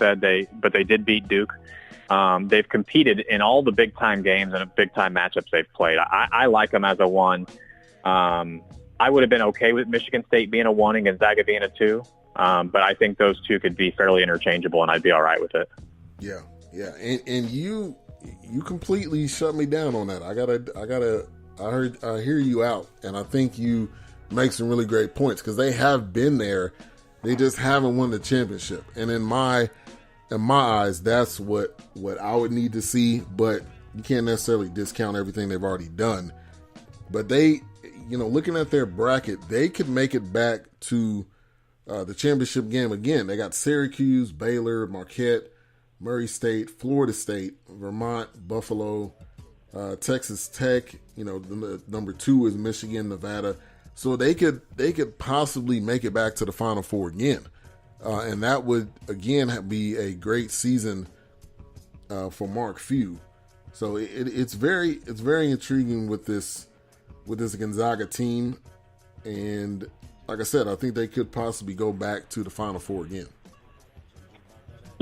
said, but they did beat Duke. They've competed in all the big-time games and big-time matchups they've played. I like them as a 1. I would have been okay with Michigan State being a 1 and Gonzaga being a 2, but I think those two could be fairly interchangeable, and I'd be all right with it. Yeah. And you completely shut me down on that. I hear you out, and I think you make some really great points because they have been there. They just haven't won the championship. And in my eyes, that's what I would need to see, but you can't necessarily discount everything they've already done. But they, looking at their bracket, they could make it back to the championship game again. They got Syracuse, Baylor, Marquette, Murray State, Florida State, Vermont, Buffalo, Texas Tech. The number 2 is Michigan, Nevada. So they could possibly make it back to the Final Four again. And that would, again, be a great season for Mark Few. So it's very intriguing with this Gonzaga team. And like I said, I think they could possibly go back to the Final Four again.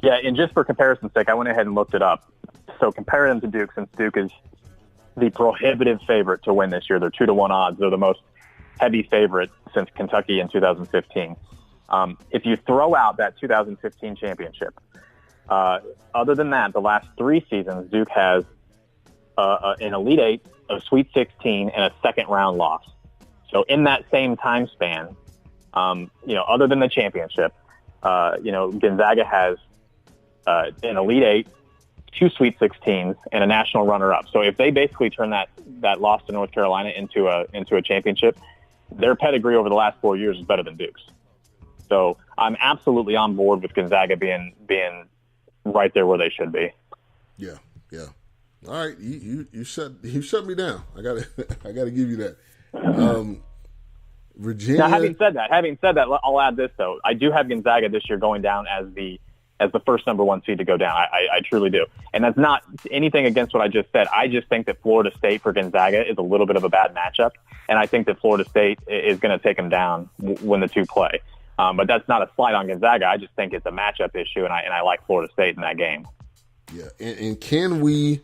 Yeah, and just for comparison's sake, I went ahead and looked it up. So compare them to Duke, since Duke is the prohibitive favorite to win this year. They're 2-1 odds. They're the most heavy favorite since Kentucky in 2015. If you throw out that 2015 championship, other than that, the last 3 seasons, Duke has an Elite 8, a Sweet 16, and a second-round loss. So in that same time span, other than the championship, Gonzaga has an Elite 8, 2 Sweet 16s, and a national runner-up. So if they basically turn that loss to North Carolina into a championship, their pedigree over the last 4 years is better than Duke's. So I'm absolutely on board with Gonzaga being right there where they should be. Yeah. All right, you shut me down. I gotta give you that. Virginia. Now, having said that, I'll add this though. I do have Gonzaga this year going down as the first number 1 seed to go down. I truly do. And that's not anything against what I just said. I just think that Florida State for Gonzaga is a little bit of a bad matchup. And I think that Florida State is going to take them down when the two play. But that's not a slight on Gonzaga. I just think it's a matchup issue, and I like Florida State in that game. Yeah, and can we,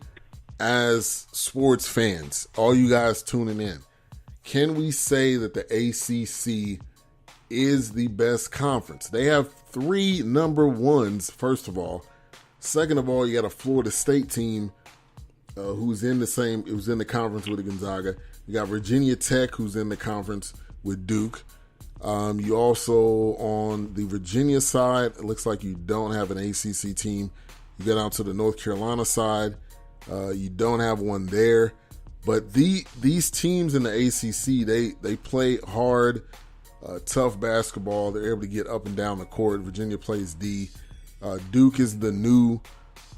as sports fans, all you guys tuning in, can we say that the ACC is the best conference? They have 3 number 1s, first of all. Second of all, you got a Florida State team who's in the conference with the Gonzaga. You got Virginia Tech, who's in the conference with Duke. You also, on the Virginia side, it looks like you don't have an ACC team. You go down to the North Carolina side, you don't have one there. But these teams in the ACC, they play hard, tough basketball. They're able to get up and down the court. Virginia plays D. Duke is the new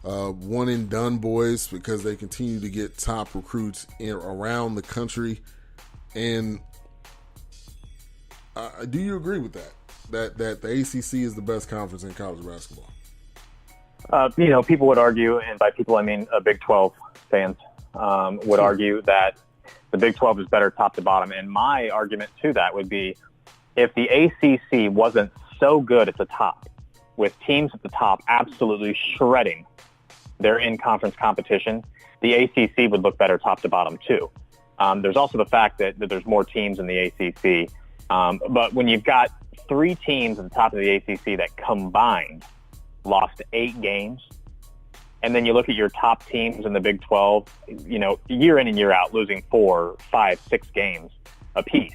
one-and-done boys because they continue to get top recruits around the country. And do you agree with that the ACC is the best conference in college basketball? People would argue, and by people I mean Big 12 fans, would argue that the Big 12 is better top to bottom. And my argument to that would be, if the ACC wasn't so good at the top, with teams at the top absolutely shredding their in-conference competition, the ACC would look better top to bottom too. There's also the fact that there's more teams in the ACC. But when you've got 3 teams at the top of the ACC that combined lost 8 games, and then you look at your top teams in the Big 12, year in and year out, losing 4, 5, 6 games apiece.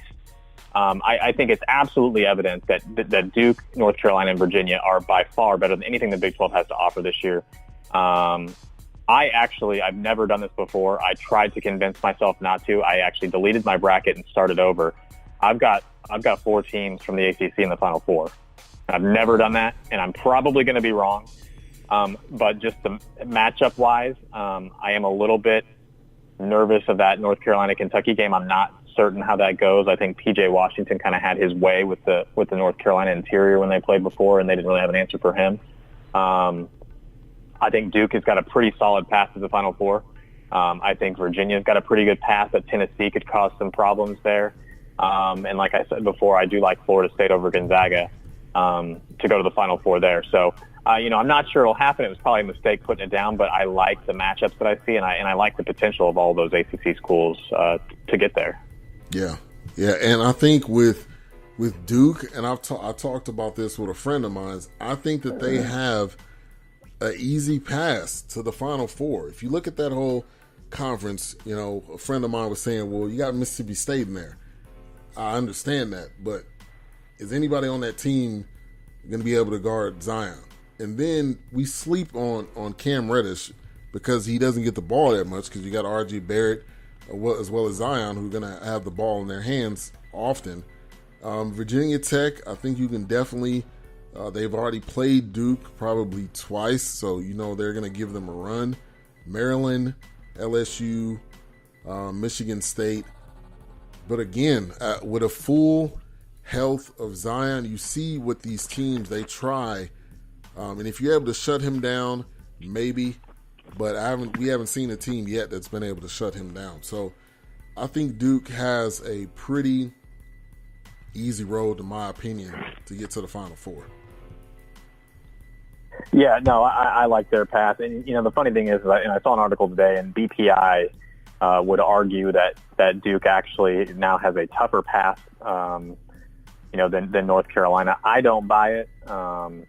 I think it's absolutely evident that Duke, North Carolina, and Virginia are by far better than anything the Big 12 has to offer this year. I've never done this before. I tried to convince myself not to. I actually deleted my bracket and started over. I've got 4 teams from the ACC in the Final Four. I've never done that, and I'm probably going to be wrong. But just the matchup-wise, I am a little bit nervous of that North Carolina-Kentucky game. I'm not certain how that goes. I think P.J. Washington kind of had his way with the North Carolina interior when they played before, and they didn't really have an answer for him. I think Duke has got a pretty solid path to the Final Four. I think Virginia's got a pretty good path, but Tennessee could cause some problems there. And like I said before, I do like Florida State over Gonzaga to go to the Final Four there. So I'm not sure it'll happen. It was probably a mistake putting it down, but I like the matchups that I see, and I like the potential of all those ACC schools to get there. Yeah, and I think with Duke, and I talked about this with a friend of mine, I think that they have an easy pass to the Final Four. If you look at that whole conference, a friend of mine was saying, well, you got Mississippi State in there. I understand that, but is anybody on that team going to be able to guard Zion? And then we sleep on Cam Reddish because he doesn't get the ball that much, because you got R.J. Barrett as well as Zion, who are going to have the ball in their hands often. Virginia Tech, I think you can definitely they've already played Duke probably twice, so they're going to give them a run. Maryland, LSU, Michigan State. But again, with a full health of Zion, you see what these teams, they try. And if you're able to shut him down, maybe. But we haven't seen a team yet that's been able to shut him down. So I think Duke has a pretty easy road, in my opinion, to get to the Final Four. Yeah, no, I like their path. And, the funny thing is, I saw an article today, and BPI would argue that Duke actually now has a tougher path, than North Carolina. I don't buy it. But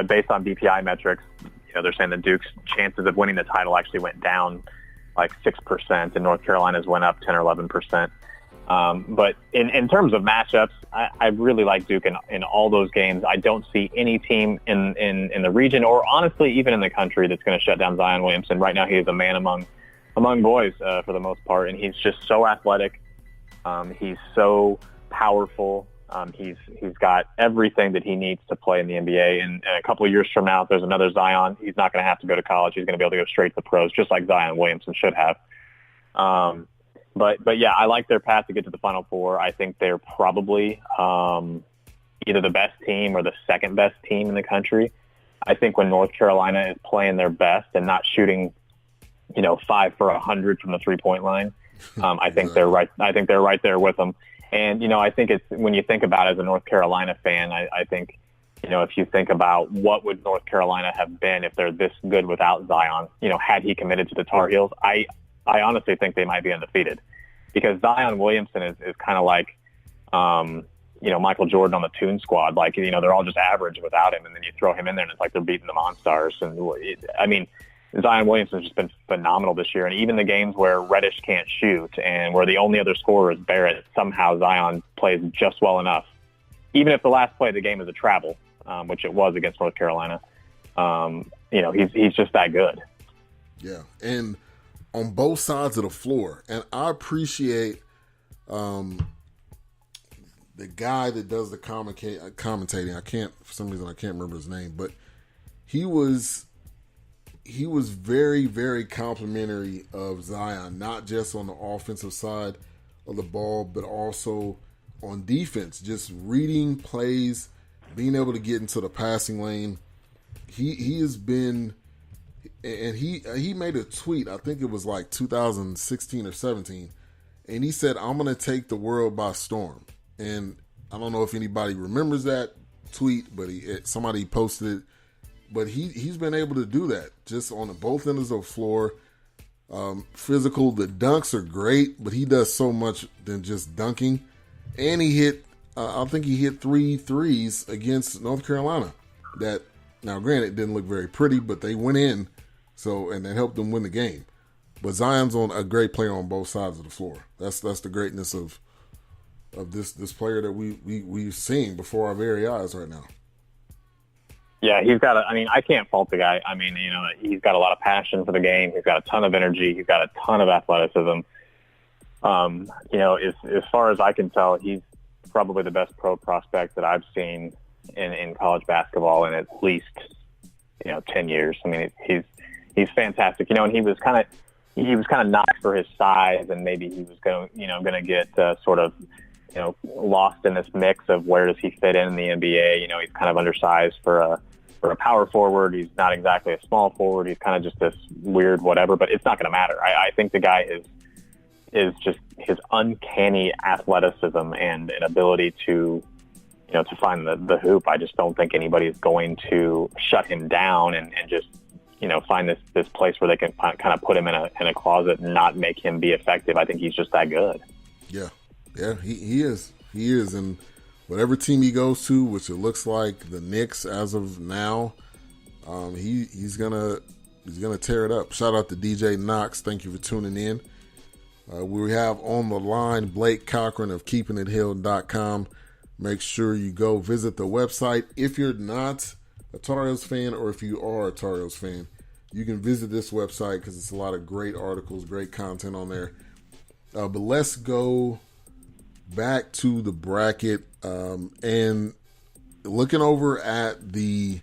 based on BPI metrics, they're saying that Duke's chances of winning the title actually went down like 6%, and North Carolina's went up 10 or 11%. But in terms of matchups, I really like Duke in all those games. I don't see any team in the region, or honestly even in the country, that's going to shut down Zion Williamson. Right now, he is a man among boys for the most part, and he's just so athletic. He's so powerful. He's got everything that he needs to play in the NBA. And a couple of years from now, if there's another Zion, he's not going to have to go to college. He's going to be able to go straight to the pros, just like Zion Williamson should have. But yeah, I like their path to get to the Final Four. I think they're probably either the best team or the second best team in the country. I think when North Carolina is playing their best and not shooting, 5 for 100 from the 3-point line, I think they're right. I think they're right there with them. And, I think it's, when you think about it as a North Carolina fan, I think, if you think about what would North Carolina have been if they're this good without Zion, had he committed to the Tar Heels, I honestly think they might be undefeated, because Zion Williamson is kind of like, Michael Jordan on the Toon Squad. Like, they're all just average without him, and then you throw him in there and it's like they're beating the Monstars. And Zion Williamson's just been phenomenal this year. And even the games where Reddish can't shoot and where the only other scorer is Barrett, somehow Zion plays just well enough. Even if the last play of the game is a travel, which it was against North Carolina, he's just that good. Yeah, and on both sides of the floor. And I appreciate the guy that does the commentating. For some reason I can't remember his name, but he was very, very complimentary of Zion, not just on the offensive side of the ball, but also on defense, just reading plays, being able to get into the passing lane. He has been, and he made a tweet, I think it was like 2016 or 17, and he said, "I'm going to take the world by storm." And I don't know if anybody remembers that tweet, but somebody posted it. But he's been able to do that just on both ends of the floor. Physical, the dunks are great, but he does so much than just dunking. And he hit, I think he hit 3 threes against North Carolina. That, now granted, didn't look very pretty, but they went in, and that helped them win the game. But Zion's a great player on both sides of the floor. That's the greatness of this player that we've seen before our very eyes right now. Yeah, I can't fault the guy. He's got a lot of passion for the game. He's got a ton of energy. He's got a ton of athleticism. As far as I can tell, he's probably the best pro prospect that I've seen in college basketball in at least, 10 years. He's fantastic. And he was kind of knocked for his size, and maybe he was going to get sort of, lost in this mix of where does he fit in the NBA. He's kind of undersized for a power forward. He's not exactly a small forward. He's kind of just this weird whatever, but it's not going to matter. I think the guy is just his uncanny athleticism and an ability to to find the hoop. I just don't think anybody is going to shut him down and just, find this place where they can kind of put him in a closet and not make him be effective. I think he's just that good. Yeah, he is. He is. And whatever team he goes to, which it looks like the Knicks as of now, he's gonna tear it up. Shout out to DJ Knox. Thank you for tuning in. We have on the line Blake Cochran of keepingithill.com. Make sure you go visit the website. If you're not a Tar Heels fan, or if you are a Tar Heels fan, you can visit this website because it's a lot of great articles, great content on there. But let's go back to the bracket and looking over at the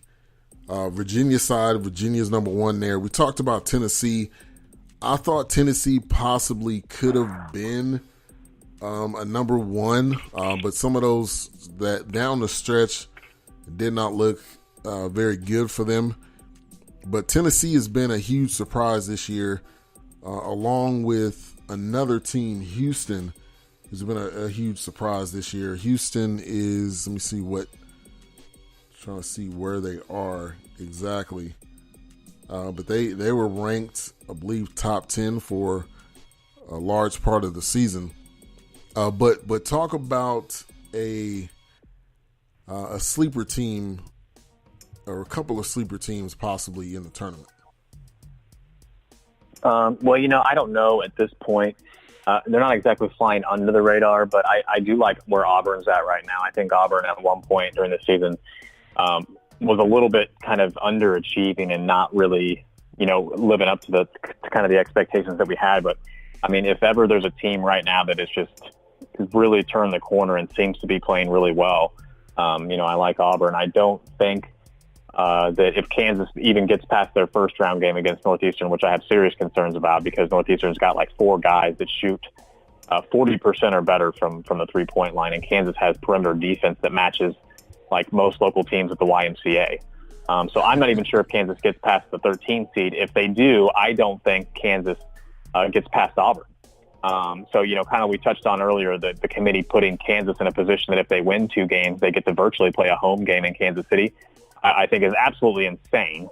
Virginia side. Virginia's number one there. We talked about Tennessee. I thought Tennessee possibly could have been a number one, but some of those that down the stretch did not look very good for them. But Tennessee has been a huge surprise this year, along with another team, Houston, who's been a huge surprise this year. Houston is, trying to see where they are exactly. But they were ranked, I believe, top 10 for a large part of the season. But talk about a sleeper team, or a couple of sleeper teams possibly in the tournament. Well, I don't know at this point. They're not exactly flying under the radar, but I do like where Auburn's at right now. I think Auburn at one point during the season was a little bit kind of underachieving and not really, living up to the kind of the expectations that we had. But I mean, if ever there's a team right now that is just really turned the corner and seems to be playing really well, I like Auburn. I don't think that if Kansas even gets past their first round game against Northeastern, which I have serious concerns about because Northeastern's got like 4 guys that shoot 40% or better from the 3-point line, and Kansas has perimeter defense that matches like most local teams at the YMCA. So I'm not even sure if Kansas gets past the 13 seed. If they do, I don't think Kansas gets past Auburn. So, kind of we touched on earlier the committee putting Kansas in a position that if they win 2 games, they get to virtually play a home game in Kansas City. I think is absolutely insane.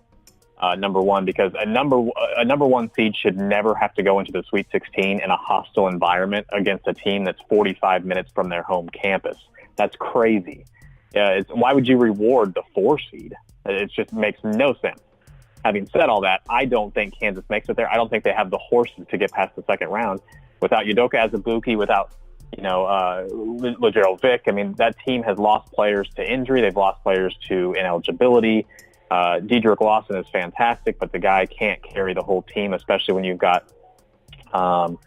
Number one, because a number one seed should never have to go into the Sweet 16 in a hostile environment against a team that's 45 minutes from their home campus. That's crazy. Why would you reward the 4 seed? It just makes no sense. Having said all that, I don't think Kansas makes it there. I don't think they have the horses to get past the second round without Udoka Azubuike, without LaGerald Vick. I mean, that team has lost players to injury. They've lost players to ineligibility. Dedrick Lawson is fantastic, but the guy can't carry the whole team, especially when you've got, guys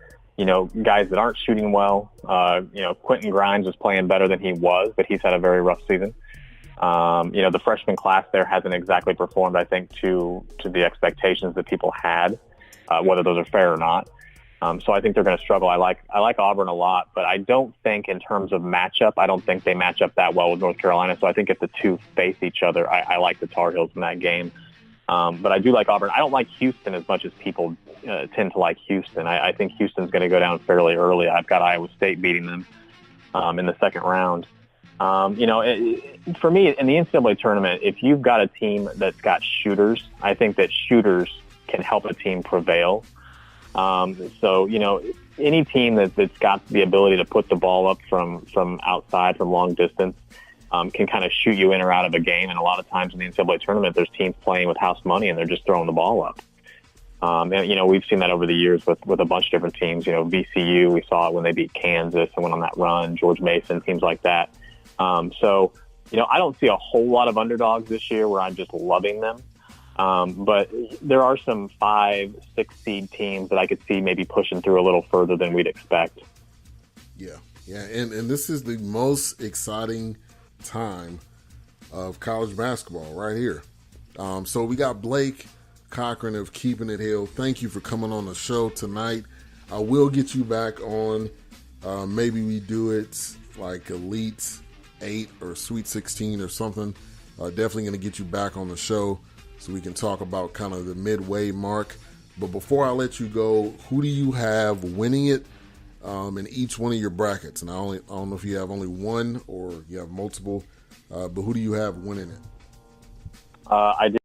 that aren't shooting well. Quentin Grimes is playing better than he was, but he's had a very rough season. The freshman class there hasn't exactly performed, I think, to the expectations that people had, whether those are fair or not. So I think they're going to struggle. I like Auburn a lot, but I don't think in terms of matchup, I don't think they match up that well with North Carolina. So I think if the two face each other, I like the Tar Heels in that game. But I do like Auburn. I don't like Houston as much as people tend to like Houston. I think Houston's going to go down fairly early. I've got Iowa State beating them in the second round. For me, in the NCAA tournament, if you've got a team that's got shooters, I think that shooters can help a team prevail. Any team that's got the ability to put the ball up from outside, from long distance, can kind of shoot you in or out of a game. And a lot of times in the NCAA tournament, there's teams playing with house money and they're just throwing the ball up. We've seen that over the years with a bunch of different teams. VCU, we saw it when they beat Kansas and went on that run, George Mason, teams like that. I don't see a whole lot of underdogs this year where I'm just loving them. But there are some 5, 6 seed teams that I could see maybe pushing through a little further than we'd expect. Yeah. And this is the most exciting time of college basketball right here. So we got Blake Cochran of Keeping It Hill. Thank you for coming on the show tonight. I will get you back on. Maybe we do it like Elite 8 or Sweet 16 or something. Definitely going to get you back on the show so we can talk about kind of the midway mark. But before I let you go, who do you have winning it in each one of your brackets? And I don't know if you have only one or you have multiple. But who do you have winning it? I did.